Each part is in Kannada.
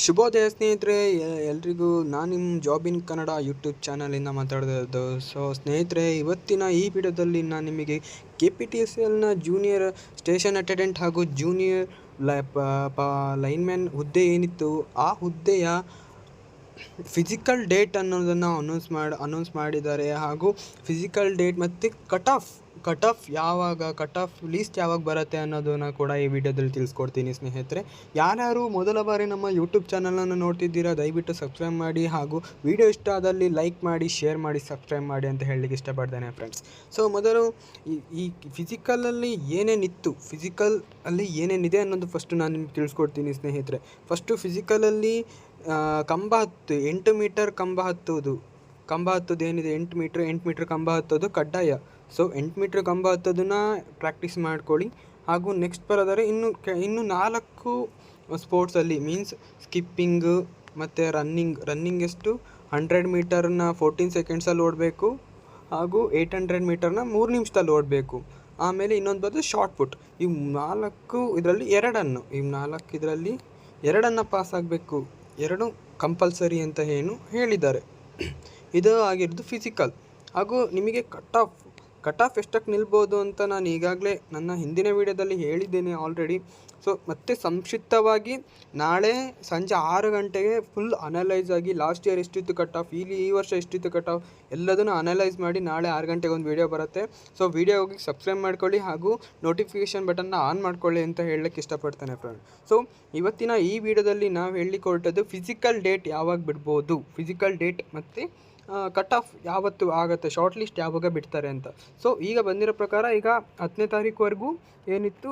ಶುಭೋದಯ ಸ್ನೇಹಿತರೆ, ಎಲ್ರಿಗೂ ನಾನು ನಿಮ್ಮ ಜಾಬ್ ಇನ್ ಕನ್ನಡ ಯೂಟ್ಯೂಬ್ ಚಾನಲಿಂದ ಮಾತಾಡ್ತಿರೋದು. ಸೊ ಸ್ನೇಹಿತರೆ, ಇವತ್ತಿನ ಈ ವಿಡಿಯೋದಲ್ಲಿ ನಾನು ನಿಮಗೆ KPTCLನ ಜೂನಿಯರ್ ಸ್ಟೇಷನ್ ಅಟೆಂಡೆಂಟ್ ಹಾಗೂ ಜೂನಿಯರ್ ಲೈನ್ಮ್ಯಾನ್ ಹುದ್ದೆ ಏನಿತ್ತು ಆ ಹುದ್ದೆಯ ಫಿಸಿಕಲ್ ಡೇಟ್ ಅನ್ನೋದನ್ನು ಅನೌನ್ಸ್ ಮಾಡಿದ್ದಾರೆ. ಹಾಗೂ ಫಿಸಿಕಲ್ ಡೇಟ್ ಮತ್ತು ಕಟ್ ಆಫ್ ಲೀಸ್ಟ್ ಯಾವಾಗ ಬರುತ್ತೆ ಅನ್ನೋದನ್ನು ಕೂಡ ಈ ವಿಡಿಯೋದಲ್ಲಿ ತಿಳಿಸ್ಕೊಡ್ತೀನಿ ಸ್ನೇಹಿತರೆ. ಯಾರ್ಯಾರು ಮೊದಲ ಬಾರಿ ನಮ್ಮ ಯೂಟ್ಯೂಬ್ ಚಾನಲನ್ನು ನೋಡ್ತಿದ್ದೀರಾ ದಯವಿಟ್ಟು ಸಬ್ಸ್ಕ್ರೈಬ್ ಮಾಡಿ, ಹಾಗೂ ವಿಡಿಯೋ ಇಷ್ಟ ಆದಲ್ಲಿ ಲೈಕ್ ಮಾಡಿ, ಶೇರ್ ಮಾಡಿ, ಸಬ್ಸ್ಕ್ರೈಬ್ ಮಾಡಿ ಅಂತ ಹೇಳಲಿಕ್ಕೆ ಇಷ್ಟಪಡ್ತೇನೆ ಫ್ರೆಂಡ್ಸ್. ಸೊ ಮೊದಲು ಈ ಫಿಸಿಕಲಲ್ಲಿ ಏನೇನಿದೆ ಅನ್ನೋದು ಫಸ್ಟು ನಾನು ನಿಮ್ಗೆ ತಿಳಿಸ್ಕೊಡ್ತೀನಿ ಸ್ನೇಹಿತರೆ. ಫಸ್ಟು ಫಿಸಿಕಲಲ್ಲಿ ಕಂಬ 8 ಮೀಟರ್ ಕಂಬ ಹತ್ತೋದು ಏನಿದೆ, 8 ಮೀಟ್ರ್ ಕಂಬ ಹತ್ತೋದು ಕಡ್ಡಾಯ. ಸೊ 8 ಮೀಟ್ರ್ ಕಂಬ ಹತ್ತೋದನ್ನು ಪ್ರಾಕ್ಟೀಸ್ ಮಾಡ್ಕೊಳ್ಳಿ. ಹಾಗೂ ನೆಕ್ಸ್ಟ್ ಬರೋದಾದ್ರೆ ಇನ್ನು 4 ಸ್ಪೋರ್ಟ್ಸಲ್ಲಿ ಮೀನ್ಸ್ ಸ್ಕಿಪ್ಪಿಂಗು ಮತ್ತು ರನ್ನಿಂಗ್ ಎಷ್ಟು 100 ಮೀಟರ್ನ 14 ಸೆಕೆಂಡ್ಸಲ್ಲಿ ಓಡಬೇಕು, ಹಾಗೂ 800 ಮೀಟರ್ನ 3 ನಿಮಿಷದಲ್ಲಿ ಓಡಬೇಕು. ಆಮೇಲೆ ಇನ್ನೊಂದು ಬಂದು ಶಾರ್ಟ್ ಪುಟ್. ಇವು 4 ಇದರಲ್ಲಿ 2 ಪಾಸ್ ಆಗಬೇಕು. 2 ಕಂಪಲ್ಸರಿ ಅಂತ ಹೇಳಿದ್ದಾರೆ. ಇದು ಆಗಿರೋದು ಫಿಸಿಕಲ್. ಹಾಗೂ ನಿಮಗೆ ಕಟ್ ಆಫ್ ಎಷ್ಟಕ್ಕೆ ನಿಲ್ಬೋದು ಅಂತ ನಾನು ಈಗಾಗಲೇ ನನ್ನ ಹಿಂದಿನ ವಿಡಿಯೋದಲ್ಲಿ ಹೇಳಿದ್ದೇನೆ ಆಲ್ರೆಡಿ. ಸೊ ಮತ್ತೆ ಸಂಕ್ಷಿಪ್ತವಾಗಿ ನಾಳೆ ಸಂಜೆ 6 ಗಂಟೆಗೆ ಫುಲ್ ಅನಲೈಸ್ ಆಗಿ ಲಾಸ್ಟ್ ಇಯರ್ ಎಷ್ಟಿತ್ತು ಕಟ್ ಆಫ್, ಈ ವರ್ಷ ಎಷ್ಟಿತ್ತು ಕಟ್ ಆಫ್ ಎಲ್ಲದನ್ನು ಅನಲೈಸ್ ಮಾಡಿ ನಾಳೆ 6 ಗಂಟೆಗೆ ಒಂದು ವಿಡಿಯೋ ಬರುತ್ತೆ. ಸೊ ವಿಡಿಯೋ ಹೋಗಿ ಸಬ್ಸ್ಕ್ರೈಬ್ ಮಾಡ್ಕೊಳ್ಳಿ, ಹಾಗೂ ನೋಟಿಫಿಕೇಷನ್ ಬಟನ್ನ ಆನ್ ಮಾಡ್ಕೊಳ್ಳಿ ಅಂತ ಹೇಳಲಿಕ್ಕೆ ಇಷ್ಟಪಡ್ತೇನೆ ಫ್ರೆಂಡ್. ಸೊ ಇವತ್ತಿನ ಈ ವಿಡಿಯೋದಲ್ಲಿ ನಾವು ಹೇಳಲಿಕ್ಕೆ ಹೊರಟದ್ದು ಫಿಸಿಕಲ್ ಡೇಟ್ ಯಾವಾಗ ಬಿಡ್ಬೋದು, ಫಿಸಿಕಲ್ ಡೇಟ್ ಮತ್ತು ಕಟ್ ಆಫ್ ಯಾವತ್ತು ಆಗುತ್ತೆ, ಶಾರ್ಟ್ ಲಿಸ್ಟ್ ಯಾವಾಗ ಬಿಡ್ತಾರೆ ಅಂತ. ಸೊ ಈಗ ಬಂದಿರೋ ಪ್ರಕಾರ ಈಗ 10ನೇ ತಾರೀಕುವರೆಗೂ ಏನಿತ್ತು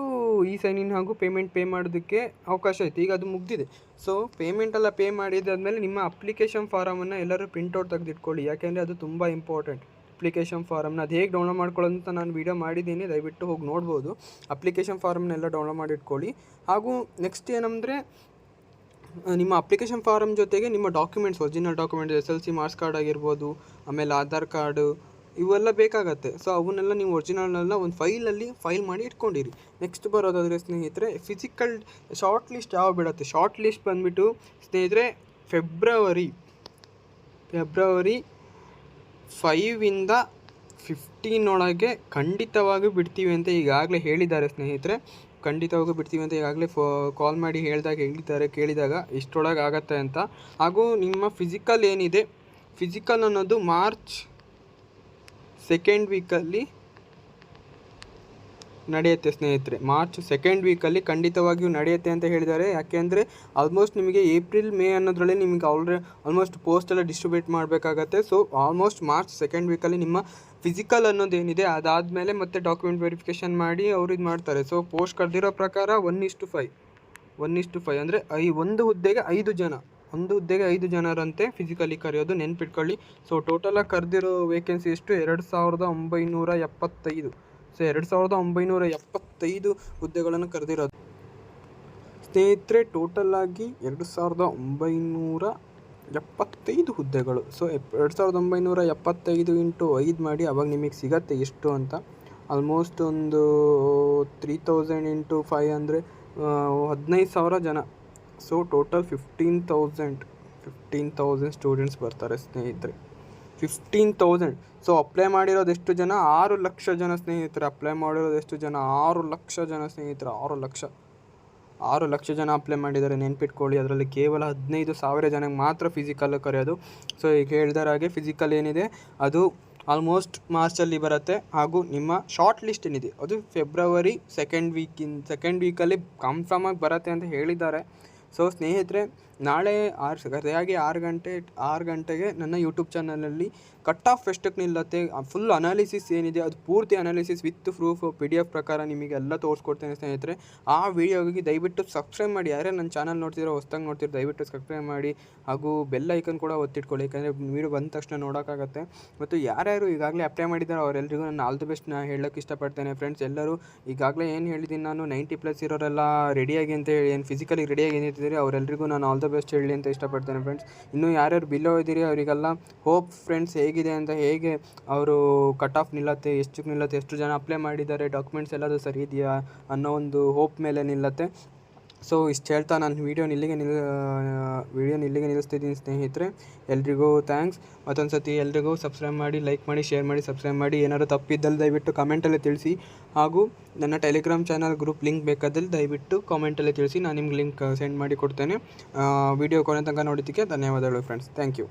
ಸೈನ್ ಇನ್ ಹಾಗೂ ಪೇಮೆಂಟ್ ಪೇ ಮಾಡೋದಕ್ಕೆ ಅವಕಾಶ ಇತ್ತು. ಈಗ ಅದು ಮುಗಿದಿದೆ. ಸೊ ಪೇಮೆಂಟೆಲ್ಲ ಪೇ ಮಾಡಿದಾದ್ಮೇಲೆ ನಿಮ್ಮ ಅಪ್ಲಿಕೇಶನ್ ಫಾರಮನ್ನು ಎಲ್ಲರೂ ಪ್ರಿಂಟೌಟ್ ತೆಗೆದಿಟ್ಕೊಳ್ಳಿ, ಯಾಕೆಂದರೆ ಅದು ತುಂಬ ಇಂಪಾರ್ಟೆಂಟ್. ಅಪ್ಲಿಕೇಶನ್ ಫಾರಮ್ನ ಅದು ಹೇಗೆ ಡೌನ್ಲೋಡ್ ಮಾಡ್ಕೊಳ್ಳೋದು ಅಂತ ನಾನು ವೀಡಿಯೋ ಮಾಡಿದ್ದೀನಿ, ದಯವಿಟ್ಟು ಹೋಗಿ ನೋಡ್ಬೋದು. ಅಪ್ಲಿಕೇಶನ್ ಫಾರಮ್ನೆಲ್ಲ ಡೌನ್ಲೋಡ್ ಮಾಡಿ ಇಟ್ಕೊಳ್ಳಿ. ಹಾಗೂ ನೆಕ್ಸ್ಟ್ ಏನಂದರೆ, ನಿಮ್ಮ ಅಪ್ಲಿಕೇಶನ್ ಫಾರಮ್ ಜೊತೆಗೆ ನಿಮ್ಮ documents, original documents, SLC marks card ಆಗಿರ್ಬೋದು, ಆಮೇಲೆ ಆಧಾರ್ ಕಾರ್ಡು, ಇವೆಲ್ಲ ಬೇಕಾಗತ್ತೆ. ಸೊ ಅವನ್ನೆಲ್ಲ ನೀವು ಒರಿಜಿನಲ್ನೆಲ್ಲ ಒಂದು ಫೈಲ್ ಮಾಡಿ ಇಟ್ಕೊಂಡಿರಿ. ನೆಕ್ಸ್ಟ್ ಬರೋದಾದರೆ ಸ್ನೇಹಿತರೆ, ಫಿಸಿಕಲ್ ಶಾರ್ಟ್ ಲಿಸ್ಟ್ ಯಾವಾಗ ಬಿಡುತ್ತೆ, ಶಾರ್ಟ್ ಲಿಸ್ಟ್ ಬಂದುಬಿಟ್ಟು ಸ್ನೇಹಿತರೆ ಫೆಬ್ರವರಿ 5ಇಂದ 15 ಒಳಗೆ ಖಂಡಿತವಾಗಿ ಬಿಡ್ತೀವಿ ಅಂತ ಈಗಾಗಲೇ ಹೇಳಿದ್ದಾರೆ ಸ್ನೇಹಿತರೆ. ಖಂಡಿತವಾಗೂ ಬಿಡ್ತೀವಿ ಅಂತ ಈಗಾಗಲೇ ಕಾಲ್ ಮಾಡಿ ಕೇಳಿದಾಗ ಇಷ್ಟರೊಳಗೆ ಆಗತ್ತೆ ಅಂತ. ಹಾಗೂ ನಿಮ್ಮ ಫಿಸಿಕಲ್ ಏನಿದೆ, ಫಿಸಿಕಲ್ ಅನ್ನೋದು ಮಾರ್ಚ್ 2nd ವೀಕಲ್ಲಿ ನಡೆಯುತ್ತೆ ಸ್ನೇಹಿತರೆ. ಮಾರ್ಚ್ 2nd ವೀಕಲ್ಲಿ ಖಂಡಿತವಾಗಿಯೂ ನಡೆಯುತ್ತೆ ಅಂತ ಹೇಳಿದ್ದಾರೆ. ಯಾಕೆಂದರೆ ಆಲ್ಮೋಸ್ಟ್ ನಿಮಗೆ ಏಪ್ರಿಲ್ ಮೇ ಅನ್ನೋದ್ರಲ್ಲಿ ನಿಮಗೆ ಆಲ್ಮೋಸ್ಟ್ ಪೋಸ್ಟೆಲ್ಲ ಡಿಸ್ಟ್ರಿಬ್ಯೂಟ್ ಮಾಡಬೇಕಾಗತ್ತೆ. ಸೊ ಆಲ್ಮೋಸ್ಟ್ ಮಾರ್ಚ್ 2nd ವೀಕಲ್ಲಿ ನಿಮ್ಮ ಫಿಸಿಕಲ್ ಅನ್ನೋದೇನಿದೆ ಅದಾದಮೇಲೆ ಮತ್ತೆ ಡಾಕ್ಯುಮೆಂಟ್ ವೆರಿಫಿಕೇಷನ್ ಮಾಡಿ ಅವರು ಇದು ಮಾಡ್ತಾರೆ. ಸೊ ಪೋಸ್ಟ್ ಕರೆದಿರೋ ಪ್ರಕಾರ 1:5 ಅಂದರೆ ಒಂದು ಹುದ್ದೆಗೆ 5 ಜನರಂತೆ ಫಿಸಿಕಲಿ ಕರೆಯೋದು, ನೆನ್ಪಿಟ್ಕೊಳ್ಳಿ. ಸೊ ಟೋಟಲಾಗಿ ಕರೆದಿರೋ ವೇಕೆನ್ಸಿ ಎಷ್ಟು, 2975. ಸೊ 2975 ಹುದ್ದೆಗಳನ್ನು ಕರೆದಿರೋದು ಸ್ನೇಹಿತರೆ. ಟೋಟಲಾಗಿ 2975 ಹುದ್ದೆಗಳು. ಸೊ 2975 ಇಂಟು 5 ಮಾಡಿ, ಅವಾಗ ನಿಮಗೆ ಸಿಗತ್ತೆ ಎಷ್ಟು ಅಂತ. ಆಲ್ಮೋಸ್ಟ್ ಒಂದು 3000 ಇಂಟು 5 ಅಂದರೆ 15,000 ಜನ. ಸೊ ಟೋಟಲ್ 15,000 ಸ್ಟೂಡೆಂಟ್ಸ್ ಬರ್ತಾರೆ ಸ್ನೇಹಿತರೆ. 15,000. ಸೊ ಅಪ್ಲೈ ಮಾಡಿರೋದು ಎಷ್ಟು ಜನ, 6 ಲಕ್ಷ ಜನ ಸ್ನೇಹಿತರೆ. ಅಪ್ಲೈ ಮಾಡಿರೋದು ಎಷ್ಟು ಜನ, 6 ಲಕ್ಷ ಜನ ಸ್ನೇಹಿತರೆ. 6 ಲಕ್ಷ ಜನ ಅಪ್ಲೈ ಮಾಡಿದ್ದಾರೆ, ನೆನ್ಪಿಟ್ಕೊಳ್ಳಿ. ಅದರಲ್ಲಿ ಕೇವಲ 15,000 ಜನಕ್ಕೆ ಮಾತ್ರ ಫಿಸಿಕಲ್ ಕರೆಯೋದು. ಸೊ ಈಗ ಹೇಳಿದಾರ ಹಾಗೆ ಫಿಸಿಕಲ್ ಏನಿದೆ ಅದು ಆಲ್ಮೋಸ್ಟ್ ಮಾರ್ಚಲ್ಲಿ ಬರುತ್ತೆ. ಹಾಗೂ ನಿಮ್ಮ ಶಾರ್ಟ್ ಲಿಸ್ಟ್ ಏನಿದೆ ಅದು ಫೆಬ್ರವರಿ 2nd ವೀಕಲ್ಲಿ ಕನ್ಫರ್ಮಾಗಿ ಬರುತ್ತೆ ಅಂತ ಹೇಳಿದ್ದಾರೆ. ಸೊ ಸ್ನೇಹಿತರೆ, ನಾಳೆ ಸರಿಯಾಗಿ 6 ಗಂಟೆಗೆ ನನ್ನ ಯೂಟ್ಯೂಬ್ ಚಾನಲಲ್ಲಿ ಕಟ್ ಆಫ್ ಎಷ್ಟಕ್ಕೆ ನಿಲ್ಲತ್ತೆ, ಫುಲ್ ಅನಾಲಿಸಿಸ್ ಏನಿದೆ ಅದು ಪೂರ್ತಿ ಅನಾಲಿಸಿಸ್ ವಿತ್ ಪ್ರೂಫ್ PDF ಪ್ರಕಾರ ನಿಮಗೆಲ್ಲ ತೋರಿಸ್ಕೊಡ್ತೇನೆ ಸ್ನೇಹಿತರೆ. ಆ ವಿಡಿಯೋಗೆ ದಯವಿಟ್ಟು ಸಬ್ಸ್ಕ್ರೈಬ್ ಮಾಡಿ. ಯಾರೇ ನನ್ನ ಚಾನಲ್ ಹೊಸ್ದಾಗಿ ನೋಡ್ತಿರೋ ದಯವಿಟ್ಟು ಸಬ್ಸ್ಕ್ರೈಬ್ ಮಾಡಿ, ಹಾಗೂ ಬೆಲ್ ಐಕನ್ ಕೂಡ ಒತ್ತಿಟ್ಕೊಳ್ಳಿ, ಯಾಕಂದರೆ ವಿಡಿಯೋ ಬಂದ ತಕ್ಷಣ ನೋಡೋಕ್ಕಾಗತ್ತೆ. ಮತ್ತು ಯಾರ್ಯಾರು ಈಗಾಗಲೇ ಅಪ್ಲೈ ಮಾಡಿದ್ದಾರೆ ಅವರೆಲ್ಲರಿಗೂ ನಾನು ಆಲ್ ದಿ ಬೆಸ್ಟ್ ಹೇಳೋಕ್ಕೆ ಇಷ್ಟಪಡ್ತೇನೆ ಫ್ರೆಂಡ್ಸ್. ಎಲ್ಲರೂ ಈಗಾಗಲೇ ಏನು ಹೇಳಿದ್ದೀನಿ ನಾನು, 90+ ಇರೋರೆಲ್ಲ ರೆಡಿಯಾಗಿ ಅಂತ ಹೇಳಿ, ಏನು ಫಿಸಿಕಲಿ ರೆಡಿಯಾಗಿ ಏನಿರ್ತಿದ್ದೀರಿ ಅವರೆಲ್ಲರಿಗೂ ನಾನು ಆಲ್ ದ ಬೆಸ್ಟ್ ಹೇಳಿ ಅಂತ ಇಷ್ಟಪಡ್ತೇನೆ ಫ್ರೆಂಡ್ಸ್. ಇನ್ನೂ ಯಾರ್ಯಾರು ಬಿಲೋ ಇದ್ದೀರಿ ಅವರಿಗೆಲ್ಲ ಹೋಪ್ ಫ್ರೆಂಡ್ಸ್, ಹೇಗಿದೆ ಅಂತ, ಹೇಗೆ ಅವರು ಕಟ್ ಆಫ್ ನಿಲ್ಲತ್ತೆ, ಎಷ್ಟಕ್ಕೆ ನಿಲ್ಲತ್ತೆ, ಎಷ್ಟು ಜನ ಅಪ್ಲೈ ಮಾಡಿದ್ದಾರೆ, ಡಾಕ್ಯುಮೆಂಟ್ಸ್ ಎಲ್ಲದು ಸರಿ ಇದೆಯಾ ಅನ್ನೋ ಒಂದು ಹೋಪ್ ಮೇಲೆ ನಿಲ್ಲತ್ತೆ. ಸೊ ಇಷ್ಟು ಹೇಳ್ತಾ ನಾನು ವೀಡಿಯೋನ ಇಲ್ಲಿಗೆ ನಿಲ್ಲಿಸ್ತಿದ್ದೀನಿ ಸ್ನೇಹಿತರೆ. ಎಲ್ರಿಗೂ ಥ್ಯಾಂಕ್ಸ್. ಮತ್ತೊಂದು ಸತಿ ಎಲ್ರಿಗೂ ಸಬ್ಸ್ಕ್ರೈಬ್ ಮಾಡಿ, ಲೈಕ್ ಮಾಡಿ, ಶೇರ್ ಮಾಡಿ, ಸಬ್ಸ್ಕ್ರೈಬ್ ಮಾಡಿ. ಏನಾದರೂ ತಪ್ಪಿದ್ದಲ್ಲಿ ದಯವಿಟ್ಟು ಕಮೆಂಟಲ್ಲಿ ತಿಳಿಸಿ. ಹಾಗೂ ನನ್ನ ಟೆಲಿಗ್ರಾಮ್ ಚಾನಲ್ ಗ್ರೂಪ್ ಲಿಂಕ್ ಬೇಕಾದಲ್ಲಿ ದಯವಿಟ್ಟು ಕಾಮೆಂಟಲ್ಲಿ ತಿಳಿಸಿ. ನಾನು ನಿಮ್ಗೆ ಲಿಂಕ್ ಸೆಂಡ್ ಮಾಡಿ ಕೊಡ್ತೇನೆ. ವಿಡಿಯೋ ಕೊನೆ ತನಕ ನೋಡಿದ್ದಕ್ಕೆ ಧನ್ಯವಾದಗಳು ಫ್ರೆಂಡ್ಸ್. Thank you.